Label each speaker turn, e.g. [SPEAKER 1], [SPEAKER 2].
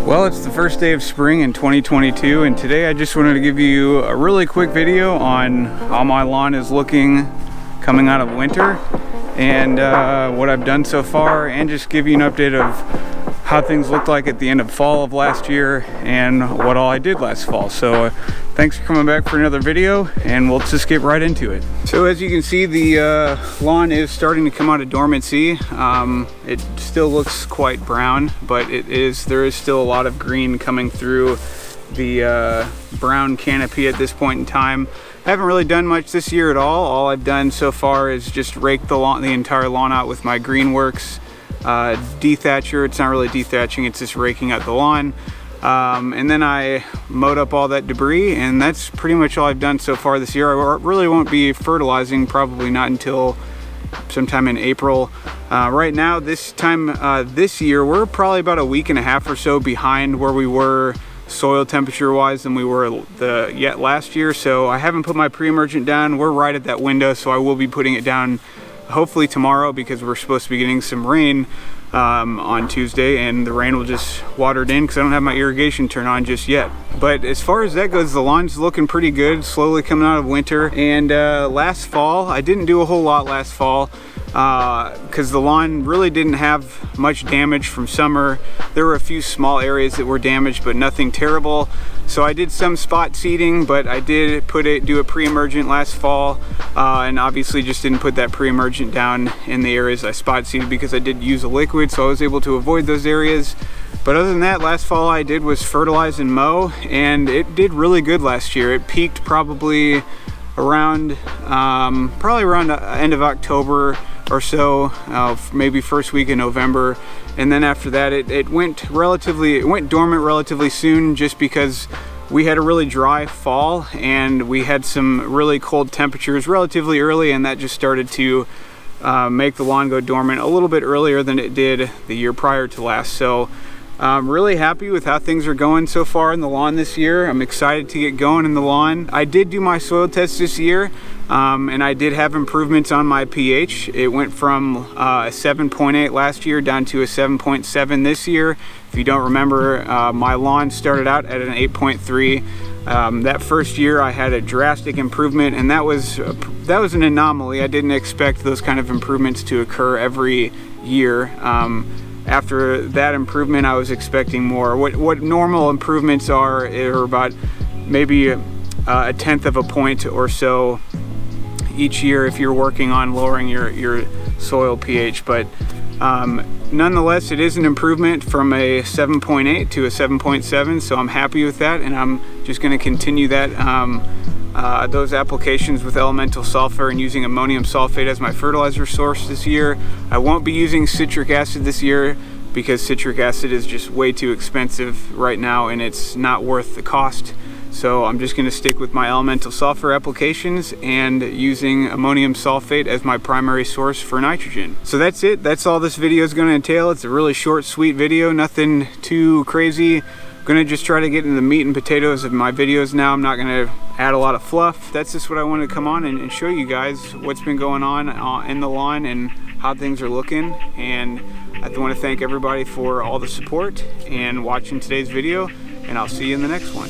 [SPEAKER 1] Well, it's the first day of spring in 2022, and today I just wanted to give you a really quick video on how my lawn is looking coming out of winter and what I've done so far, and just give you an update of how things looked like at the end of fall of last year and what all I did last fall. So thanks for coming back for another video, and we'll just get right into it. So as you can see, the lawn is starting to come out of dormancy. It still looks quite brown, but there is still a lot of green coming through the brown canopy at this point in time. I haven't really done much this year at all. All I've done so far is just rake the entire lawn out with my Greenworks dethatcher. It's not really dethatching, it's just raking out the lawn. And then I mowed up all that debris, and that's pretty much all I've done so far this year. I really won't be fertilizing, probably not until sometime in April. Right now, this time this year, we're probably about a week and a half or so behind where we were soil temperature wise than we were last year. So I haven't put my pre-emergent down. We're right at that window, so I will be putting it down hopefully tomorrow, because we're supposed to be getting some rain on Tuesday, and the rain will just water it in because I don't have my irrigation turned on just yet. But as far as that goes, the lawn's looking pretty good, slowly coming out of winter. And last fall, I didn't do a whole lot last fall because the lawn really didn't have much damage from summer. There were a few small areas that were damaged, but nothing terrible. So I did some spot seeding, but I did do a pre-emergent last fall, and obviously just didn't put that pre-emergent down in the areas I spot seeded because I did use a liquid, so I was able to avoid those areas. But other than that, last fall I did was fertilize and mow, and it did really good last year. It peaked probably around the end of October or so, maybe first week in November. And then after that, it went dormant relatively soon, just because we had a really dry fall and we had some really cold temperatures relatively early, and that just started to make the lawn go dormant a little bit earlier than it did the year prior to last. So I'm really happy with how things are going so far in the lawn this year. I'm excited to get going in the lawn. I did do my soil test this year, and I did have improvements on my pH. It went from a 7.8 last year down to a 7.7 this year. If you don't remember, my lawn started out at an 8.3. That first year I had a drastic improvement, and that was an anomaly. I didn't expect those kind of improvements to occur every year. After that improvement, I was expecting more. What normal improvements are about maybe a tenth of a point or so each year if you're working on lowering your soil pH. But nonetheless, it is an improvement from a 7.8 to a 7.7, so I'm happy with that, and I'm just going to continue that those applications with elemental sulfur and using ammonium sulfate as my fertilizer source this year. I won't be using citric acid this year because citric acid is just way too expensive right now, and it's not worth the cost. So I'm just going to stick with my elemental sulfur applications and using ammonium sulfate as my primary source for nitrogen. So that's it. That's all this video is going to entail. It's a really short, sweet video, nothing too crazy. Gonna just try to get into the meat and potatoes of my videos now. I'm not gonna add a lot of fluff. That's just what I wanted to come on and show you guys what's been going on in the lawn and how things are looking. And I want to thank everybody for all the support and watching today's video, and I'll see you in the next one.